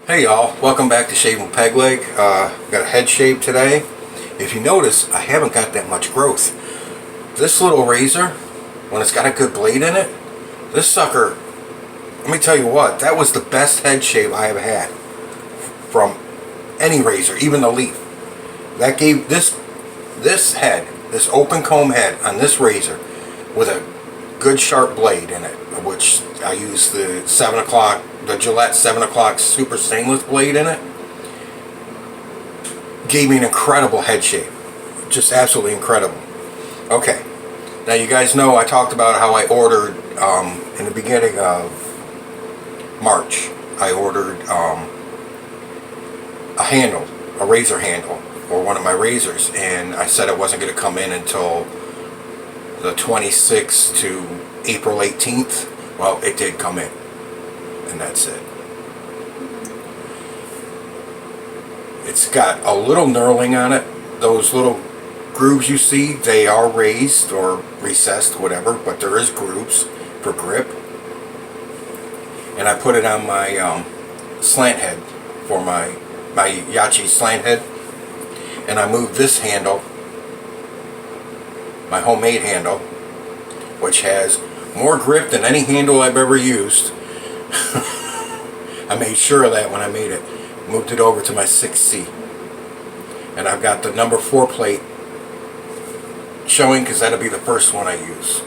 Hey y'all, welcome back to Shaving Peg Leg. Got a head shave today. If you notice, I haven't got that much growth. This little razor, when it's got a good blade in it, this sucker, let me tell you what, that was the best head shave I have had from any razor, even the leaf. That gave this head, this open comb head on this razor with a good sharp blade in it, which I use the Gillette 7 o'clock super stainless blade in it, gave me an incredible head shave. Just absolutely incredible. Okay, now you guys know I talked about how I ordered in the beginning of March, I ordered a razor handle for one of my razors, and I said it wasn't going to come in until the 26th to April 18th. Well, it did come in, and that's it. It's got a little knurling on it. Those little grooves you see, they are raised or recessed, whatever, but there is grooves for grip. And I put it on my slant head for my Yachi slant head, and I moved this handle, my homemade handle, which has more grip than any handle I've ever used. I made sure of that when I made it. Moved it over to my 6C, and I've got the number 4 plate showing because that'll be the first one I use.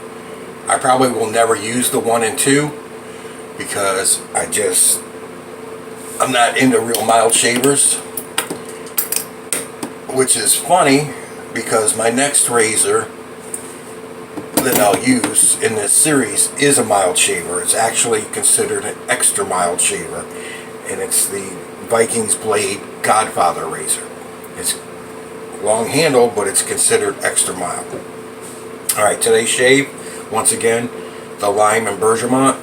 I probably will never use the 1 and 2 because I'm not into real mild shavers, which is funny because my next razor that I'll use in this series is a mild shaver. It's actually considered an extra mild shaver, and it's the Vikings Blade Godfather razor. It's long handle, but it's considered extra mild. Alright, today's shave, once again, the lime and bergamot.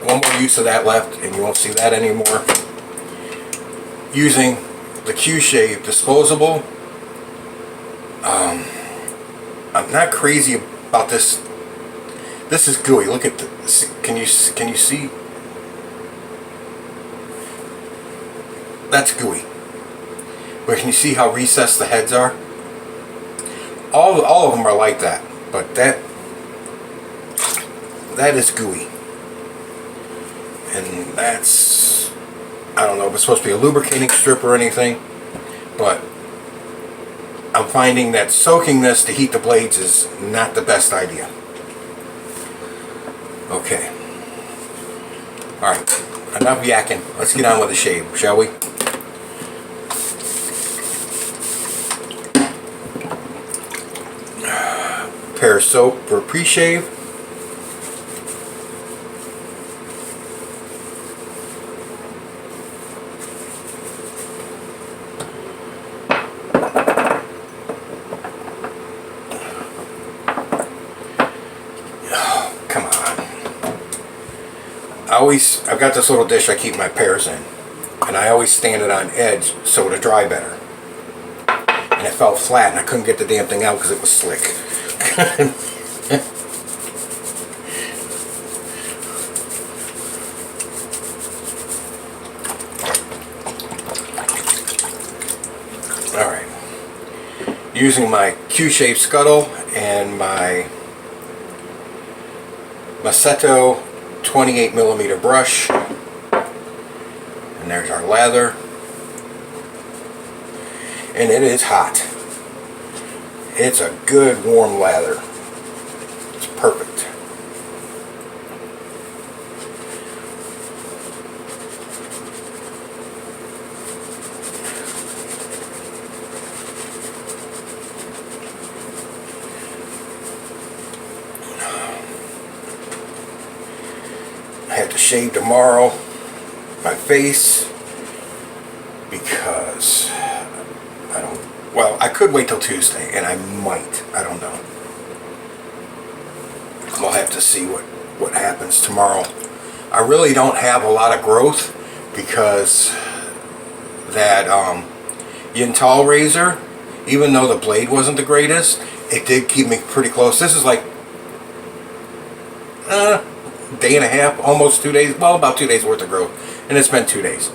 One more use of that left, and you won't see that anymore. Using the QShave disposable. I'm not crazy about this. This is gooey. Look at this. Can you see? That's gooey. But can you see how recessed the heads are? All of them are like that, but that is gooey. And that's, I don't know if it's supposed to be a lubricating strip or anything, but I'm finding that soaking this to heat the blades is not the best idea. Okay. Alright, enough yakking. Let's get on with the shave, shall we? Pair of soap for pre-shave. I've got this little dish I keep my pears in, and I always stand it on edge so it'll dry better. And it fell flat, and I couldn't get the damn thing out because it was slick. Alright. Using my QShave scuttle and my Maceto 28mm brush, and there's our lather, and it is hot. It's a good warm lather. It's perfect. I have to shave tomorrow my face because I could wait till Tuesday, and I might. I don't know. We'll have to see what happens tomorrow. I really don't have a lot of growth because that Yintal razor, even though the blade wasn't the greatest, it did keep me pretty close. This is like day and a half, almost 2 days, well, about 2 days worth of growth, and it's been 2 days.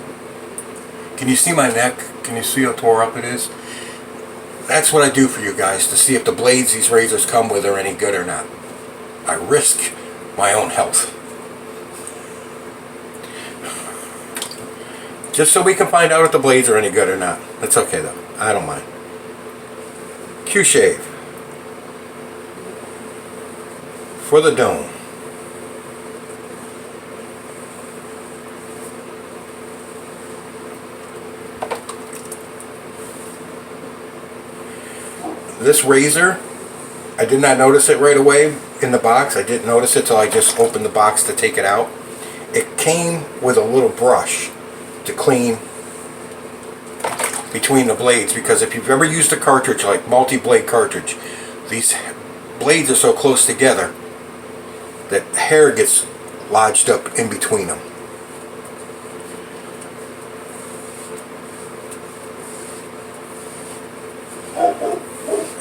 Can you see my neck? Can you see how tore up it is? That's what I do for you guys, to see if the blades these razors come with are any good or not. I risk my own health. Just so we can find out if the blades are any good or not. That's okay though, I don't mind. QShave for the dome. This razor, I did not notice it right away in the box. I didn't notice it till I just opened the box to take it out. It came with a little brush to clean between the blades, because if you've ever used a cartridge like multi-blade cartridge, these blades are so close together that hair gets lodged up in between them.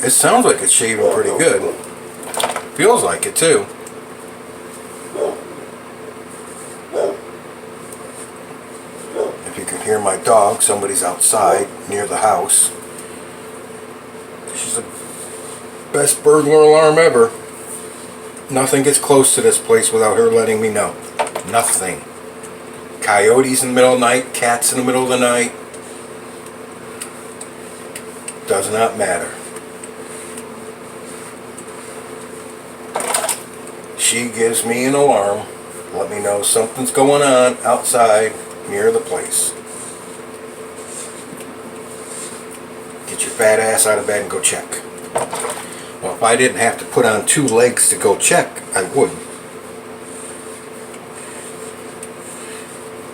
It sounds like it's shaving pretty good. Feels like it too. If you can hear my dog, somebody's outside near the house. She's the best burglar alarm ever. Nothing gets close to this place without her letting me know. Nothing. Coyotes in the middle of the night, cats in the middle of the night. Does not matter. She gives me an alarm, let me know something's going on outside near the place. Get your fat ass out of bed and go check. Well, if I didn't have to put on 2 legs to go check, I would.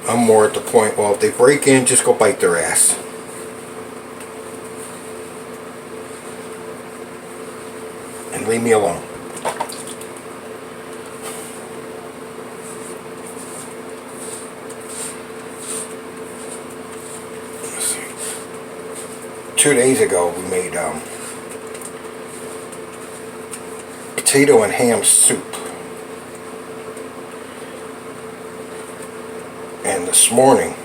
I'm more at the point, well, if they break in, just go bite their ass. And leave me alone. Let's see. 2 days ago we made potato and ham soup. And this morning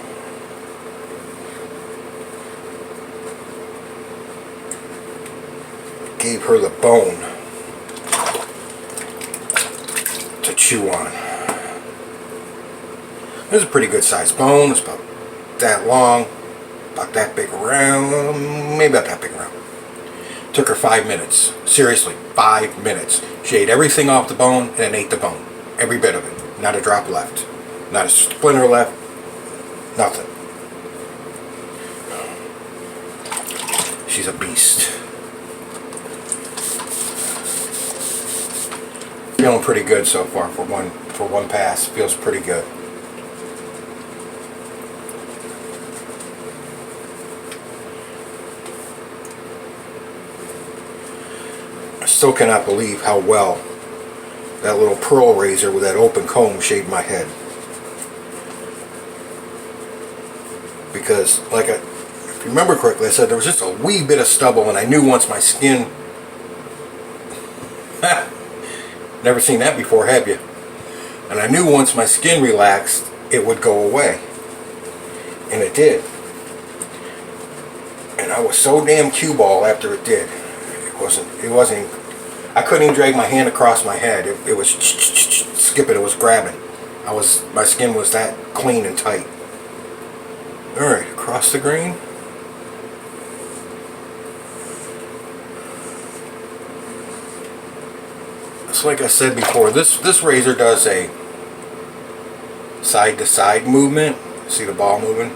gave her the bone to chew on. This is a pretty good sized bone. It's about that long, about that big around, maybe about that big around. Took her 5 minutes. Seriously, 5 minutes. She ate everything off the bone and then ate the bone. Every bit of it. Not a drop left. Not a splinter left. Nothing. She's a beast. Feeling pretty good so far for one pass. Feels pretty good. I still cannot believe how well that little pearl razor with that open comb shaved my head. Because, like, if you remember correctly, I said there was just a wee bit of stubble, and I knew once my skin... Never seen that before, have you? And I knew once my skin relaxed, it would go away. And it did. And I was so damn cue ball after it did. It wasn't, I couldn't even drag my hand across my head. It was skipping, it was grabbing. My skin was that clean and tight. Alright, across the grain. So like I said before, this razor does a side to side movement. See the ball moving?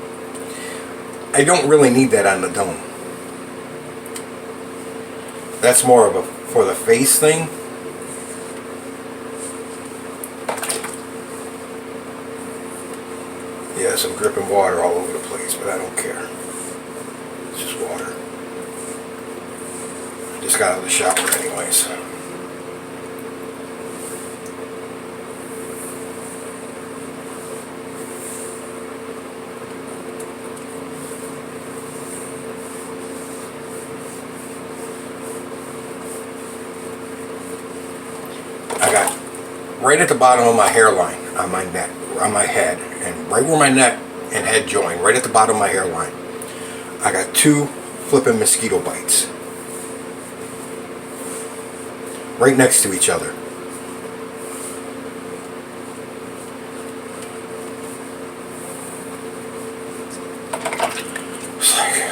I don't really need that on the dome. That's more of a for the face thing. Yes, I'm dripping water all over the place, but I don't care. It's just water. I just got out of the shower anyways. I got right at the bottom of my hairline on my neck, on my head, and right where my neck and head join, right at the bottom of my hairline, I got 2 flipping mosquito bites. Right next to each other. It's like,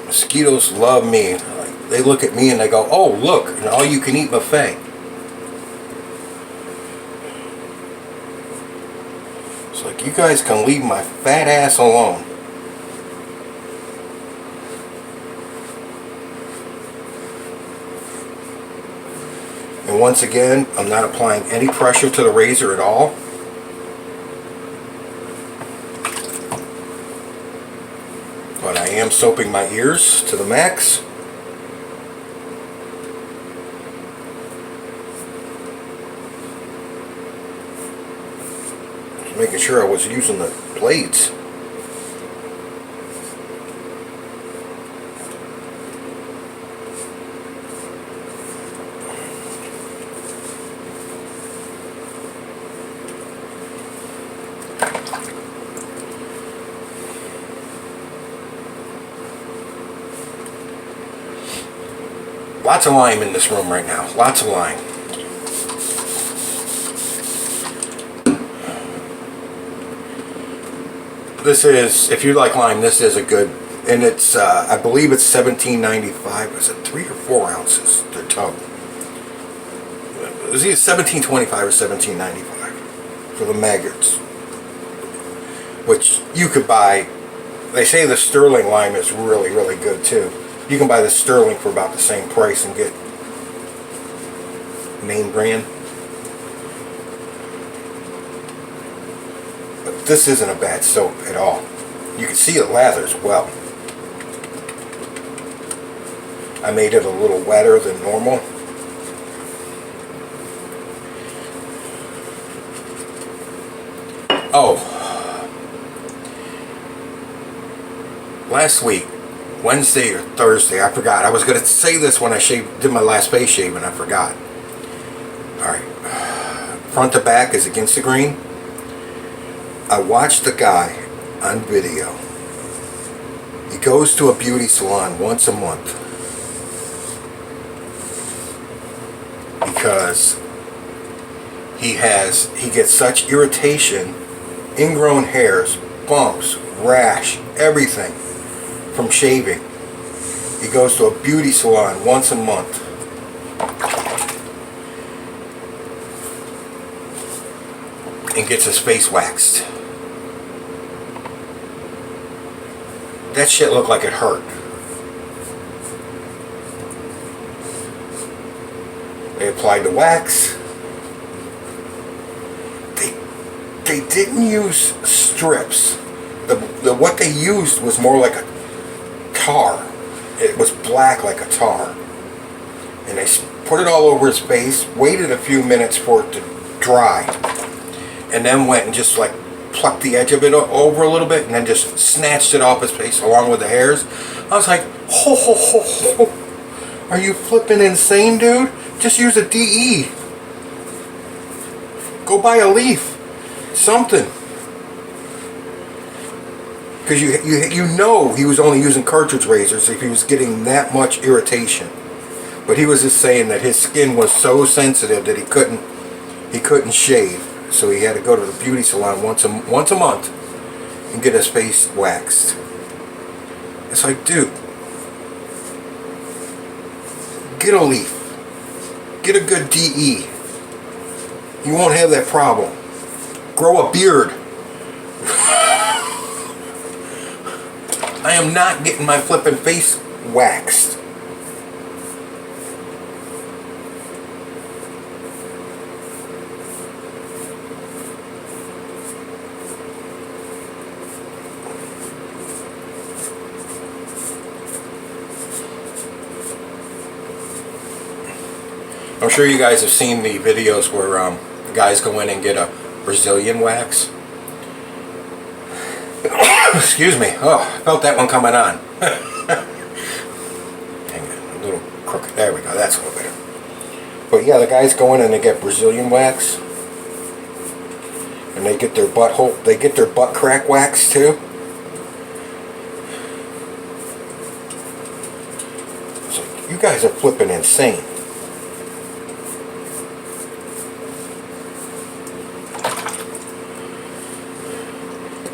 mosquitoes love me. Like, they look at me and they go, oh look, an all you can eat buffet. It's like, you guys can leave my fat ass alone. And once again, I'm not applying any pressure to the razor at all. But I am soaping my ears to the max. Just making sure I was using the blades. Lots of lime in this room right now. Lots of lime. This is, if you like lime, this is a good, and it's, I believe it's $17.95. Is it 3 or 4 ounces? The tub. It was either $17.25 or $17.95 for the maggots, which you could buy. They say the sterling lime is really, really good too. You can buy the sterling for about the same price and get name brand. But this isn't a bad soap at all. You can see it lathers well. I made it a little wetter than normal. Oh, last week, Wednesday or Thursday, I forgot. I was going to say this when I did my last face shave and I forgot. Alright. Front to back is against the grain. I watched a guy on video. He goes to a beauty salon once a month. Because he gets such irritation, ingrown hairs, bumps, rash, everything from shaving. He goes to a beauty salon once a month. And gets his face waxed. That shit looked like it hurt. They applied the wax. They didn't use strips. What they used was more like a tar. It was black like a tar. And they put it all over his face, waited a few minutes for it to dry, and then went and just like plucked the edge of it over a little bit and then just snatched it off his face along with the hairs. I was like, ho ho ho ho. Are you flipping insane, dude? Just use a DE. Go buy a leaf. Something. Because you know he was only using cartridge razors if he was getting that much irritation. But he was just saying that his skin was so sensitive that he couldn't shave. So he had to go to the beauty salon once a month and get his face waxed. It's like, dude, get a leaf. Get a good DE. You won't have that problem. Grow a beard. I am not getting my flippin' face waxed. I'm sure you guys have seen the videos where guys go in and get a Brazilian wax. Excuse me. Oh, I felt that one coming on. Hang on, a little crooked. There we go. That's a little better. But yeah, the guys go in and they get Brazilian wax, and they get their butt crack wax too. So you guys are flipping insane.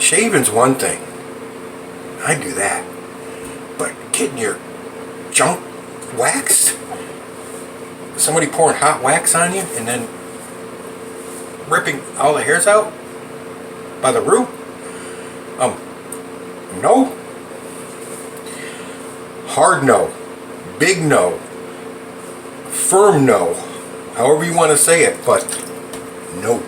Shaving's one thing. I do that. But getting your junk waxed? Somebody pouring hot wax on you and then ripping all the hairs out by the root? No. Hard no. Big no. Firm no. However you want to say it, but no.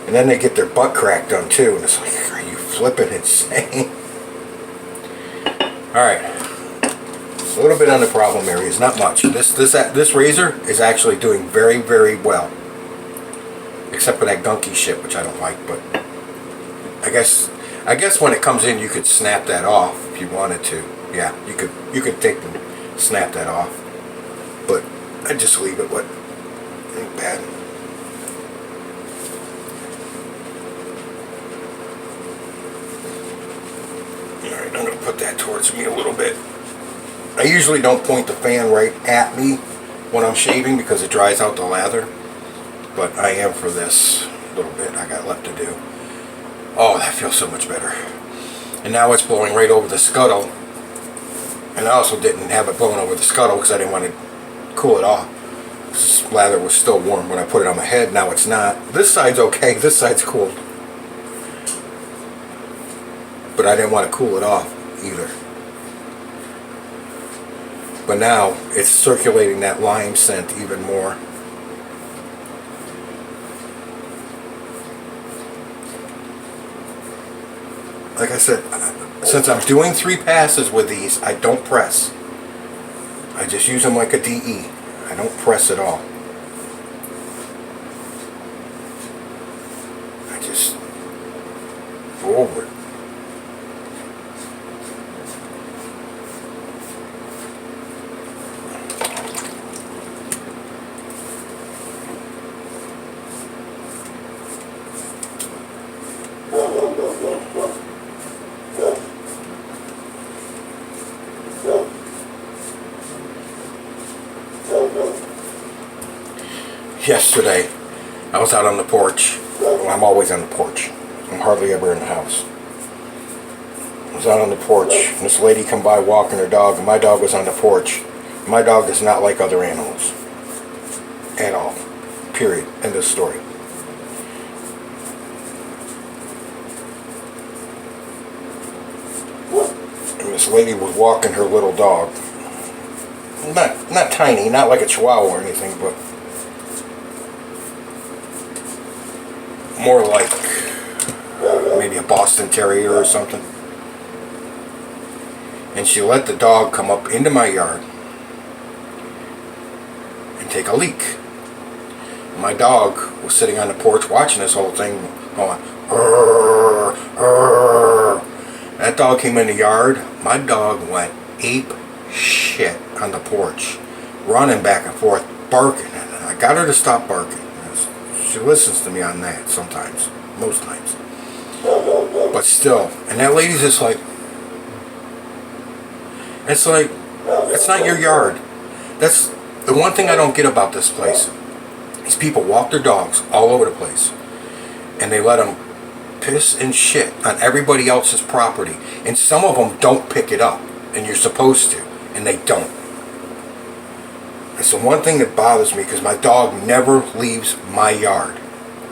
And then they get their butt crack done too, and it's like, are you flipping insane? Alright. A little bit on the problem areas, not much. This razor is actually doing very, very well. Except for that gunky shit, which I don't like, but I guess when it comes in you could snap that off if you wanted to. Yeah, you could take and snap that off. But I just leave it, what ain't bad. Alright, I'm going to put that towards me a little bit. I usually don't point the fan right at me when I'm shaving because it dries out the lather. But I am for this little bit I got left to do. Oh, that feels so much better. And now it's blowing right over the scuttle. And I also didn't have it blowing over the scuttle because I didn't want to cool it off. This lather was still warm when I put it on my head. Now it's not. This side's okay. This side's cool. But I didn't want to cool it off either. But now it's circulating that lime scent even more. Like I said, since I'm doing 3 passes with these, I don't press. I just use them like a DE. I don't press at all. I just go over it. Yesterday, I was out on the porch. Well, I'm always on the porch. I'm hardly ever in the house. I was out on the porch, and this lady come by walking her dog, and my dog was on the porch. My dog is not like other animals. At all. Period. End of story. And this lady was walking her little dog. Not tiny, not like a chihuahua or anything, but more like maybe a Boston Terrier or something. And she let the dog come up into my yard and take a leak. My dog was sitting on the porch watching this whole thing going, "Arr, arr." That dog came in the yard. My dog went ape shit on the porch, running back and forth, barking. And I got her to stop barking. She listens to me on that sometimes, most times. But still, and that lady's just like, it's not your yard. That's the one thing I don't get about this place. These people walk their dogs all over the place, and they let them piss and shit on everybody else's property. And some of them don't pick it up, and you're supposed to, and they don't. It's the one thing that bothers me, because my dog never leaves my yard.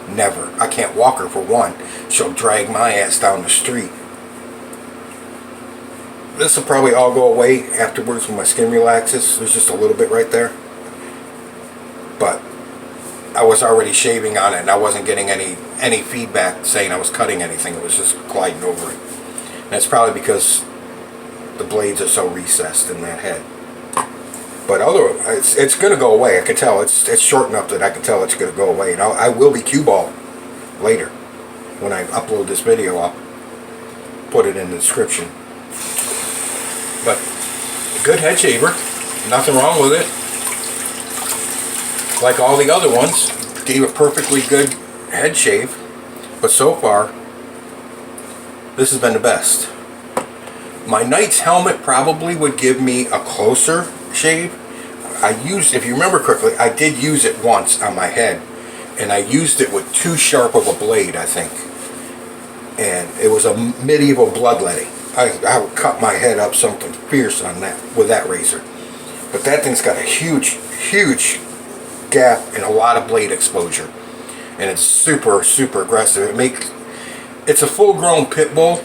Never. I can't walk her for one. She'll drag my ass down the street. This will probably all go away afterwards when my skin relaxes. There's just a little bit right there. But I was already shaving on it, and I wasn't getting any feedback saying I was cutting anything. It was just gliding over it. And that's probably because the blades are so recessed in that head. But otherwise, it's going to go away. I can tell. It's short enough that I can tell it's going to go away. And I will be cue ball later when I upload this video up. put it in the description. But a good head shaver, nothing wrong with it. Like all the other ones, gave a perfectly good head shave, but so far this has been the best. My Knight's helmet probably would give me a closer shave. I used, if you remember correctly, I did use it once on my head, and I used it with too sharp of a blade, I think, and it was a medieval bloodletting. I would cut my head up something fierce on that with that razor, but that thing's got a huge gap and a lot of blade exposure, and it's super aggressive. It's a full-grown pit bull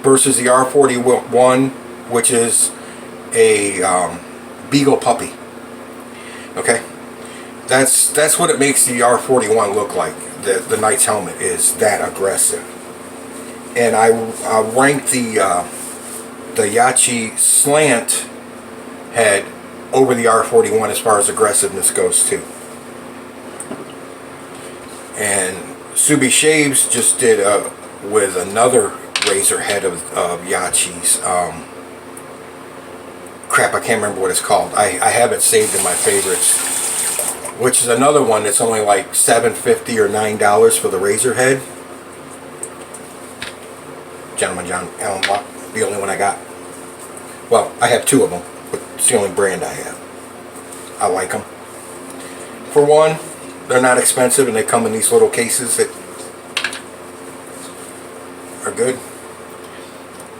versus the R41, which is a beagle puppy. Okay, that's what it makes the R41 look like. The Knight's helmet is that aggressive, and I ranked the Yachi slant head over the R41 as far as aggressiveness goes too. And Subi Shaves just did with another razor head of Yachi's. Crap, I can't remember what it's called. I have it saved in my favorites, which is another one that's only like $7.50 or $9 for the razor head. Gentleman John Allen Block, the only one I got. Well, I have two of them, but it's the only brand I have. I like them. For one, they're not expensive, and they come in these little cases that are good.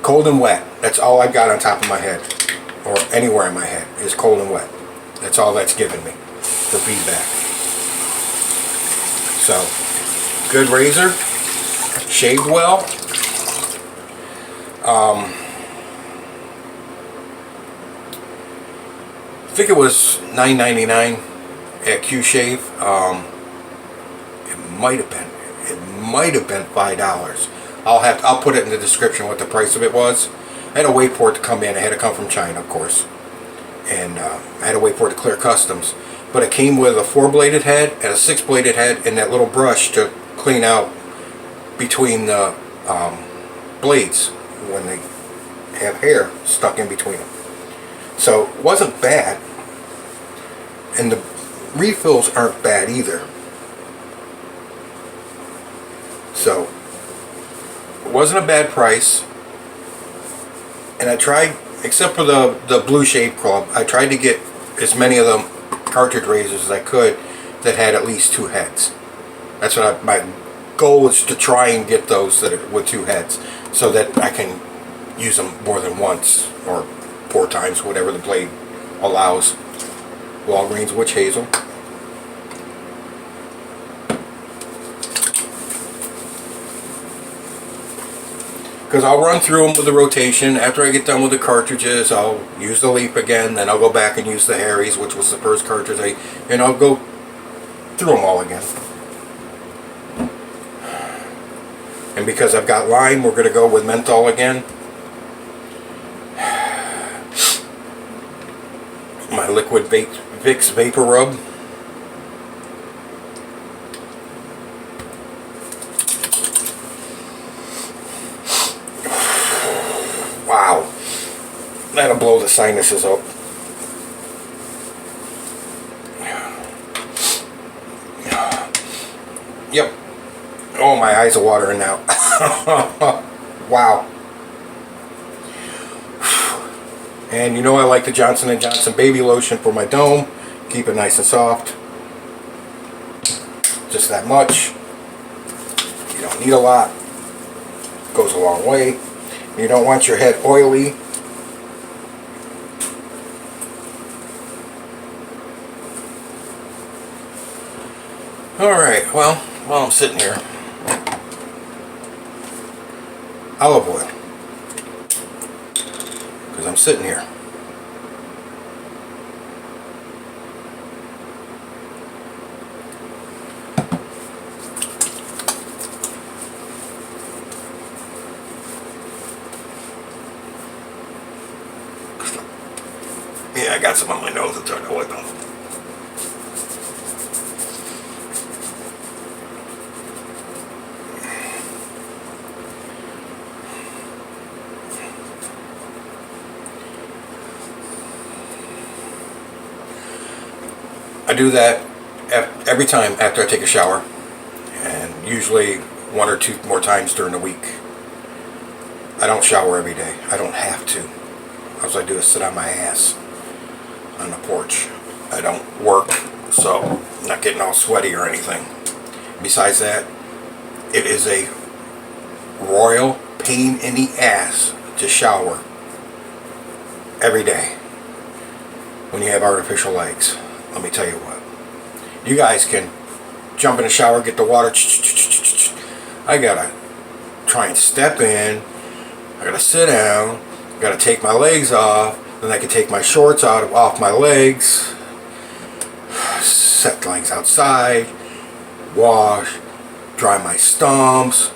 Cold and wet. That's all I've got on top of my head, or anywhere in my head, is cold and wet. That's all that's given me for feedback. So, good razor, shaved well. I think it was $9.99 at QShave. It might have been $5. I'll put it in the description what the price of it was. I had to wait for it to come in. It had to come from China, of course, and I had to wait for it to clear customs. But it came with a 4-bladed head and a 6-bladed head, and that little brush to clean out between the blades when they have hair stuck in between them. So it wasn't bad, and the refills aren't bad either. So it wasn't a bad price, and I tried, except for the Blue Shave Club, I tried to get as many of them cartridge razors as I could that had at least 2 heads. That's what my goal is, to try and get those that are with 2 heads, so that I can use them more than once or 4 times, whatever the blade allows. Walgreens Witch Hazel. Because I'll run through them with the rotation. After I get done with the cartridges, I'll use the Leap again, then I'll go back and use the Harry's, which was the first cartridge, and I'll go through them all again. And because I've got lime, we're going to go with menthol again. My liquid Vicks Vapor Rub. Wow, that'll blow the sinuses up. Yep. Oh, my eyes are watering now. Wow. And you know I like the Johnson & Johnson baby lotion for my dome. Keep it nice and soft. Just that much. You don't need a lot. Goes a long way. You don't want your head oily. Alright, well, while I'm sitting here, olive oil. Because I'm sitting here. Yeah, I got some on my nose. It's hard to hold them. I do that every time after I take a shower, and usually 1 or 2 more times during the week. I don't shower every day. I don't have to. All I do is sit on my ass on the porch. I don't work, so I'm not getting all sweaty or anything. Besides that, it is a royal pain in the ass to shower every day when you have artificial legs. Let me tell you what. You guys can jump in the shower, get the water. I gotta try and step in. I gotta sit down. I gotta take my legs off. Then I can take my shorts off my legs. Set the legs outside. Wash. Dry my stumps.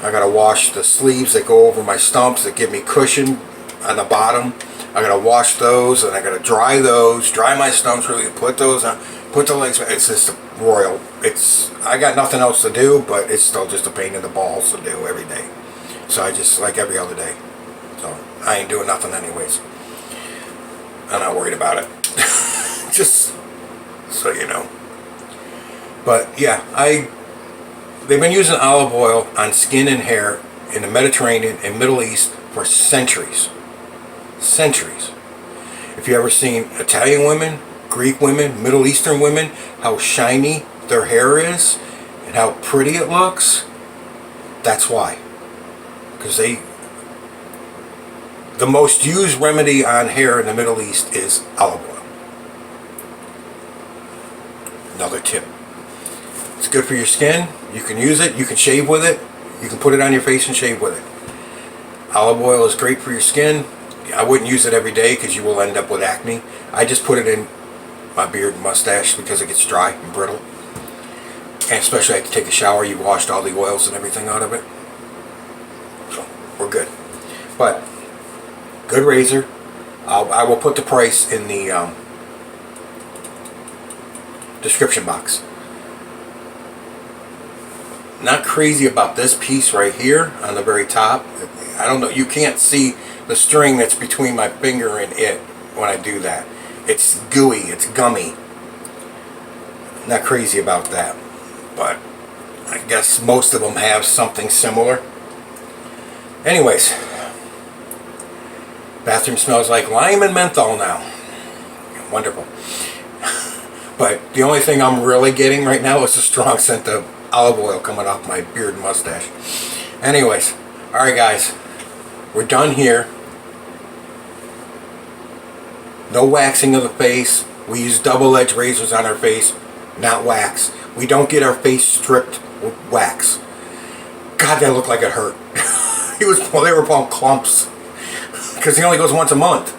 I gotta wash the sleeves that go over my stumps that give me cushion on the bottom. I gotta wash those, and I gotta dry those. Dry my stumps really. Put those on. Put the legs. It's just a royal. I got nothing else to do, but it's still just a pain in the balls to do every day. So I just like every other day. So I ain't doing nothing anyways. I'm not worried about it. Just so you know. But yeah, they've been using olive oil on skin and hair in the Mediterranean and Middle East for centuries. Centuries. If you ever seen Italian women, Greek women, Middle Eastern women, how shiny their hair is and how pretty it looks, that's why. Because the most used remedy on hair in the Middle East is olive oil. Another tip. It's good for your skin. You can use it. You can shave with it. You can put it on your face and shave with it. Olive oil is great for your skin. I wouldn't use it every day because you will end up with acne. I just put it in my beard and mustache because it gets dry and brittle. And especially after you take a shower, you washed all the oils and everything out of it. So we're good. But good razor. I will put the price in the description box. Not crazy about this piece right here on the very top. I don't know. You can't see the string that's between my finger and it when I do that. It's gooey. It's gummy. Not crazy about that. But I guess most of them have something similar. Anyways. Bathroom smells like lime and menthol now. Wonderful. But the only thing I'm really getting right now is a strong scent of olive oil coming off my beard and mustache. Anyways. Alright guys. We're done here. No waxing of the face. We use double-edged razors on our face, not wax. We don't get our face stripped with wax. God, that looked like it hurt. They were called clumps. Because he only goes once a month.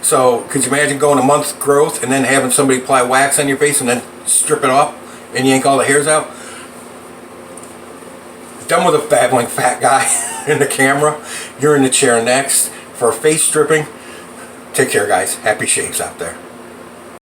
So, could you imagine going a month's growth and then having somebody apply wax on your face and then strip it off and yank all the hairs out? Done with a babbling fat guy in the camera. You're in the chair next for face stripping. Take care, guys. Happy shaves out there.